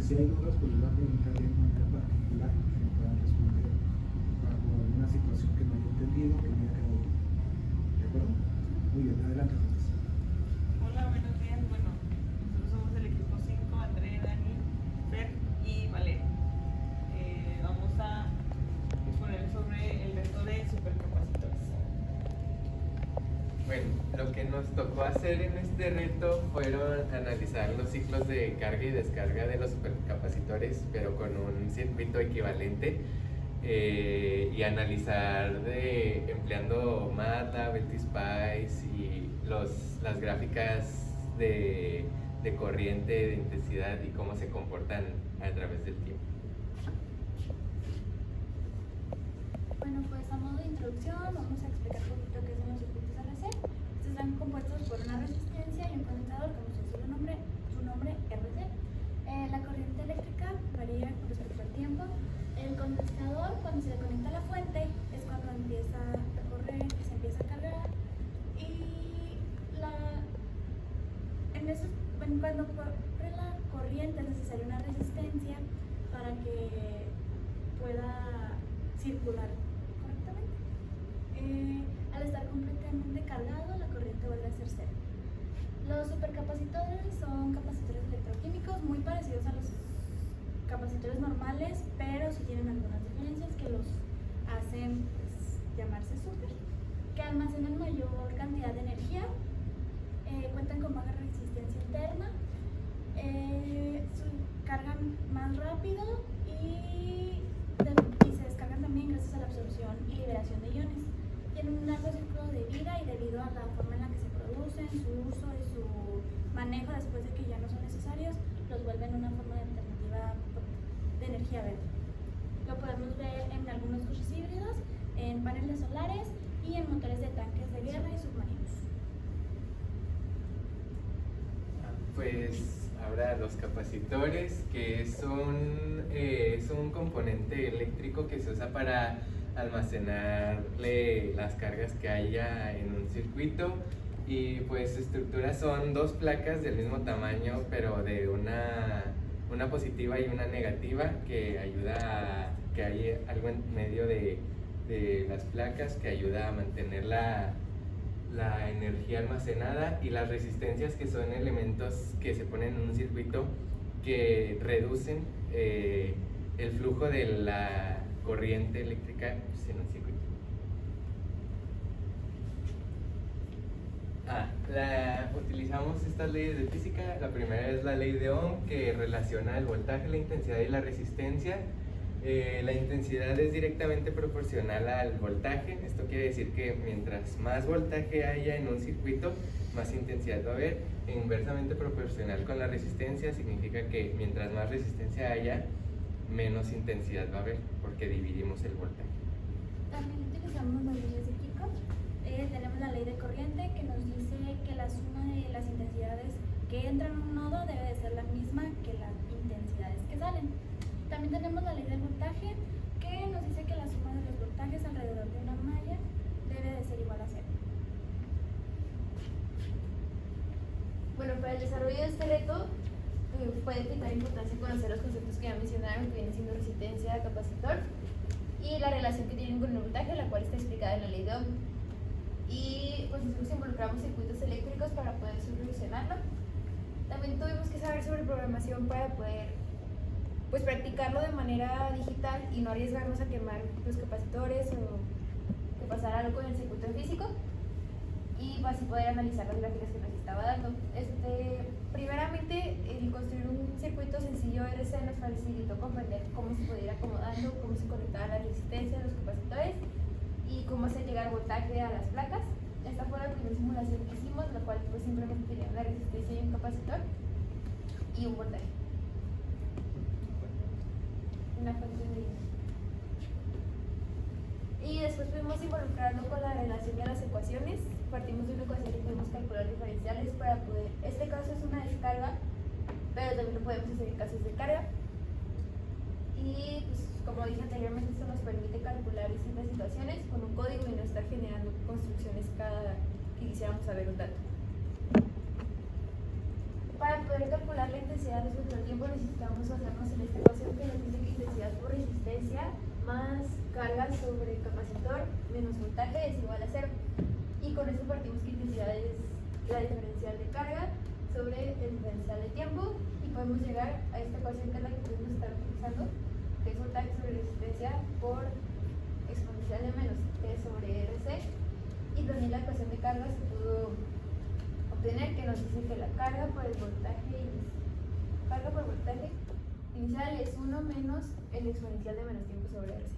si hay dudas, pues les voy a preguntar bien Mónica particular que me puedan responder bajo alguna situación que no haya entendido, que no haya quedado bien. ¿De acuerdo? Muy bien, adelante, Francis. Hola, buenos días. Bueno, nosotros somos el equipo 5, André, Dani, Fer y Valeria. Vamos a exponer sobre el reto de supercapacitores. Bueno, lo que nos tocó hacer en este reto fueron analizar los ciclos de carga y descarga de los supercapacitores, pero con un circuito equivalente, y analizar empleando MATLAB, LTSpice y las gráficas de corriente, de intensidad y cómo se comportan a través del tiempo. Bueno, pues a modo de introducción vamos a explicar un poquito qué son los circuitos RC. Estos están compuestos por una resistencia y un condensador, como su nombre RC. La corriente eléctrica varía con respecto al tiempo. El condensador, cuando se le conecta a la fuente, es cuando empieza a correr, se empieza a cargar. Y cuando corre la corriente es necesaria una resistencia para que pueda circular correctamente. Al estar completamente cargado, la corriente vuelve a ser cero. Los supercapacitores son capacitores electroquímicos muy parecidos a los capacitores normales, pero sí tienen algunas diferencias que los hacen llamarse super, que almacenan mayor cantidad de energía, cuentan con baja resistencia interna, cargan más rápido y se descargan también gracias a la absorción y liberación de iones. Tienen un largo ciclo de vida y debido a la forma en la que se producen, su uso y su manejo después de que ya no son necesarios, los vuelven una forma de alternativa de energía verde. Lo podemos ver en algunos coches híbridos, en paneles solares y en motores de tanques de guerra y submarinos. Pues ahora los capacitores, que es un componente eléctrico que se usa para almacenarle las cargas que haya en un circuito, y pues su estructura son dos placas del mismo tamaño, pero de una positiva y una negativa, que ayuda a que haya algo en medio de las placas que ayuda a mantener la energía almacenada, y las resistencias, que son elementos que se ponen en un circuito que reducen el flujo de la corriente eléctrica en un circuito. Utilizamos estas leyes de física. La primera es la ley de Ohm, que relaciona el voltaje, la intensidad y la resistencia. La intensidad es directamente proporcional al voltaje. Esto quiere decir que mientras más voltaje haya en un circuito, más intensidad va a haber. E inversamente proporcional con la resistencia significa que mientras más resistencia haya, menos intensidad va a haber, porque dividimos el voltaje. También utilizamos las leyes de Kirchhoff. Tenemos la ley de corriente, que nos dice que la suma de las intensidades que entran en un nodo debe de ser la misma que las intensidades que salen. También tenemos la ley del voltaje, que nos dice que la suma de los voltajes alrededor de una malla debe de ser igual a cero. Bueno, para el desarrollo de este reto fue de vital importancia conocer los conceptos que ya mencionaron, que vienen siendo resistencia, capacitor, y la relación que tienen con el voltaje, la cual está explicada en la ley de Ohm. Y pues nosotros involucramos circuitos eléctricos para poder solucionarlo. También tuvimos que saber sobre programación para poder pues practicarlo de manera digital y no arriesgarnos a quemar los capacitores o que pasara algo con el circuito físico, y así poder analizar las gráficas que nos estaba dando. Primeramente, el construir un circuito sencillo RC nos facilitó comprender cómo se podía ir acomodando, cómo se conectaba la resistencia de los capacitores y cómo hacer llegar voltaje a las placas. Esta fue la primera simulación que hicimos, la cual pues simplemente tenía una resistencia y un capacitor y un voltaje. Una fuente de línea. Y después pudimos involucrarlo con la relación de las ecuaciones. Partimos de una ecuación y pudimos calcular diferenciales para poder. Este caso es una descarga, pero también lo podemos hacer en casos de carga. Y pues, como dije anteriormente, esto nos permite calcular distintas situaciones con un código y no estar generando construcciones cada que quisiéramos saber un dato. Para poder calcular la intensidad respecto al tiempo necesitamos basarnos en esta ecuación que nos dice que intensidad por resistencia más carga sobre capacitor menos voltaje es igual a 0. Y con esto partimos que intensidad es la diferencial de carga sobre el diferencial de tiempo y podemos llegar a esta ecuación que es la que podemos estar utilizando, que es voltaje sobre resistencia por exponencial de menos T sobre RC. Y también la ecuación de carga se pudo obtener, que nos dice que la carga por voltaje inicial es 1 menos el exponencial de menos tiempo sobre RC.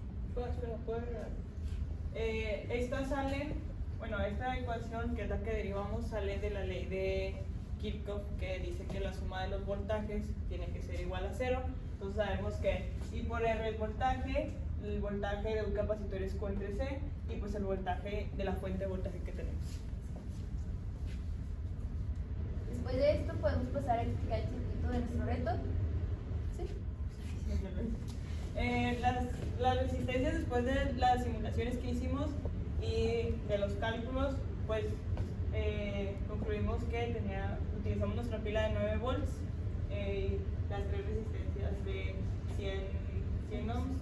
Estas salen, bueno, esta ecuación que es la que derivamos sale de la ley de Kirchhoff, que dice que la suma de los voltajes tiene que ser igual a 0. Entonces sabemos que I por R es voltaje, el voltaje de un capacitor es Q entre C y pues el voltaje de la fuente de voltaje que tenemos. Después de esto podemos pasar a explicar el circuito de nuestro reto. ¿Sí? Las resistencias después de las simulaciones que hicimos y de los cálculos, pues concluimos que utilizamos nuestra pila de 9 volts, las 3 resistencias de 100 ohms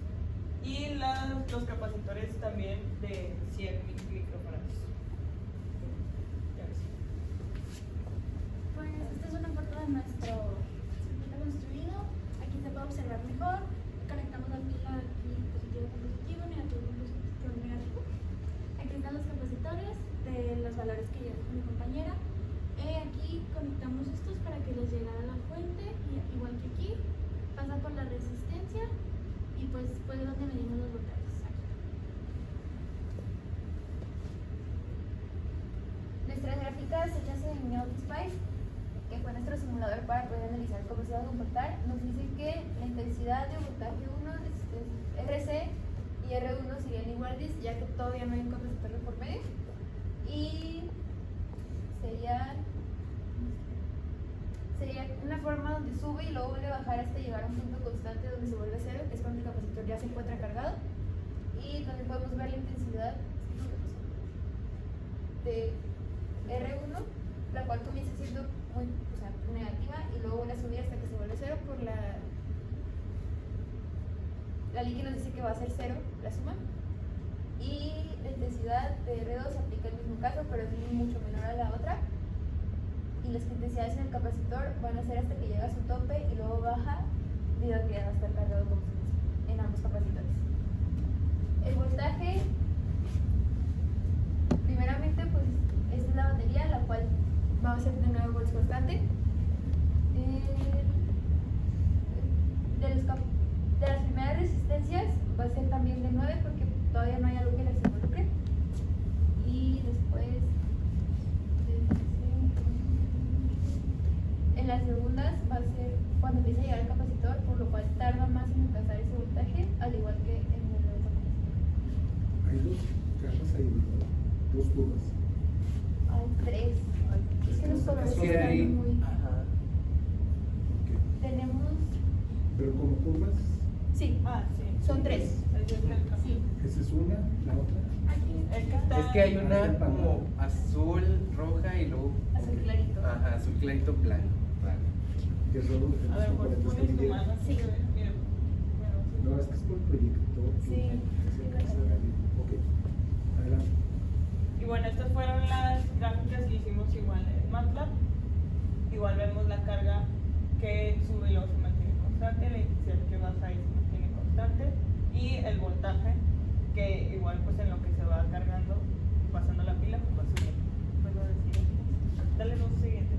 y los capacitores también de 100 microfarads. Pues esta es una foto de nuestro circuito construido. Aquí se puede observar mejor. Conectamos la pila aquí positivo con positivo, negativo con positivo con negativo. Aquí están los capacitores de los valores que ya dijo mi compañera. Aquí conectamos estos para que les llegue a la fuente, y igual que aquí, pasa por la resistencia y pues es donde medimos los voltajes. Aquí. Nuestras gráficas hechas en NeoSpice, que fue nuestro simulador para poder analizar cómo se va a comportar, nos dice que la intensidad de voltaje 1, RC y R1 serían iguales, ya que todavía no hay un capacitor de por medio. Y sería una forma donde sube y luego vuelve a bajar hasta llegar a un punto constante donde se vuelve a 0, que es cuando el capacitor ya se encuentra cargado. Y también podemos ver la intensidad de R1, la cual comienza siendo negativa y luego vuelve a subir hasta que se vuelve 0 por la ley que nos dice que va a ser 0 la suma. Y la intensidad de R2 se aplica el mismo caso, pero es mucho menor a la otra. Y las intensidades en el capacitor van a ser hasta que llega a su tope y luego baja debido a que va a estar cargado en ambos capacitores. El voltaje, primeramente, pues esta es la batería, la cual va a ser de 9 volts constante. De las primeras resistencias va a ser también de 9 porque todavía no hay algo que las involucre. Y después en las segundas va a ser cuando empieza a llegar el capacitor, por lo cual tarda más en alcanzar ese voltaje, al igual que en el capacitor. Hay dos cajas ahí, ¿verdad? Dos curvas. Hay 3. Es que los colores Sí, están hay. muy. Ajá. Ok. Tenemos. Pero como curvas, Sí, Sí. son 3. Sí. esa es una, la otra. Es que hay una como azul, roja y luego. Azul clarito. Ajá, azul clarito plano. Claro. Que son los A ver, componentes que pones tu midieron. mano así, Sí. mira. No, es que es por proyecto. Sí. Ok, adelante. Y bueno, estas fueron las gráficas que hicimos igual en MATLAB. Igual vemos la carga que sube y luego se mantiene constante, la intensidad que baja y se mantiene constante, y el voltaje que igual pues en lo que se va cargando, pasando la pila, pues va subiendo. ¿Puedo decir? Dale los siguientes.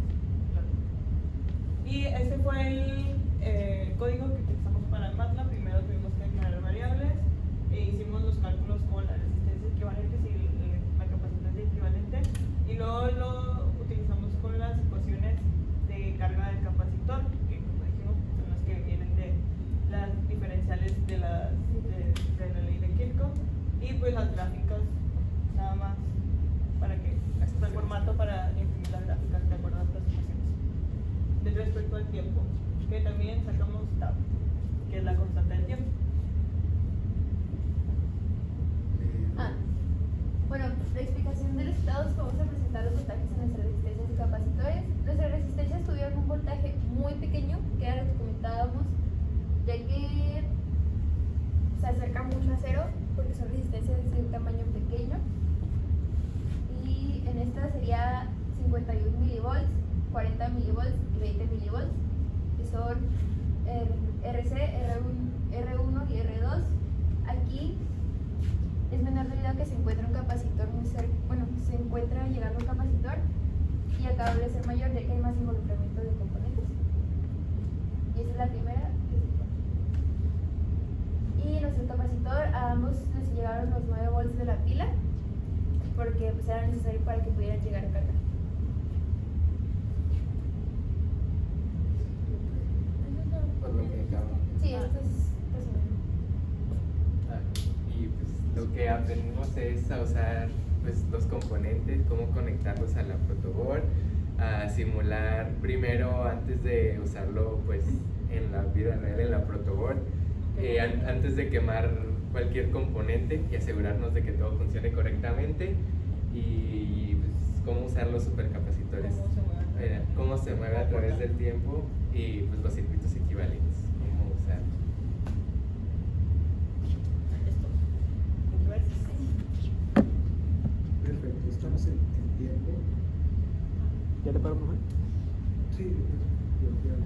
Y este fue el código que utilizamos para el MATLAB. Primero tuvimos que declarar variables e hicimos los cálculos con la resistencia equivalente y la capacidad equivalente, y luego lo utilizamos con las ecuaciones de carga del capacitor, que como dijimos son las que vienen de las diferenciales de la ley de Kirchhoff, y pues las gráficas nada más para que el formato para imprimir las gráficas de acuerdo a estas ecuaciones. De respecto al tiempo, que también sacamos TAP, que es la constante del tiempo. Bueno, la explicación de los estados, vamos a presentar los voltajes en nuestras resistencias y capacitores. Nuestras resistencias tuvieron un voltaje 0 porque son resistencias de un tamaño pequeño. Y en esta sería 51 milivolts, 40 milivolts y 20 milivolts, que son RC, R1 y R2. Aquí es menor debido a que se encuentra un capacitor muy cerca, bueno, se encuentra llegando un capacitor, y acá debe ser mayor ya que hay más involucramiento de componentes. Y esa es la primera que se pone. Y nuestro capacitor, a ambos les llegaron los 9 volts de la pila, porque pues era necesario para que pudieran llegar a cargar. Por lo que acabamos. Sí, esto es resumen. Y pues lo que aprendimos es a usar pues los componentes, cómo conectarlos a la protoboard, a simular primero antes de usarlo pues en la vida real en la protoboard, antes de quemar cualquier componente y asegurarnos de que todo funcione correctamente, y pues cómo usar los supercapacitores, cómo se mueve a través del tiempo, y pues los circuitos equivalentes, cómo usar. Perfecto, estamos en tiempo. ¿Ya te paramos, Sí, yo creo.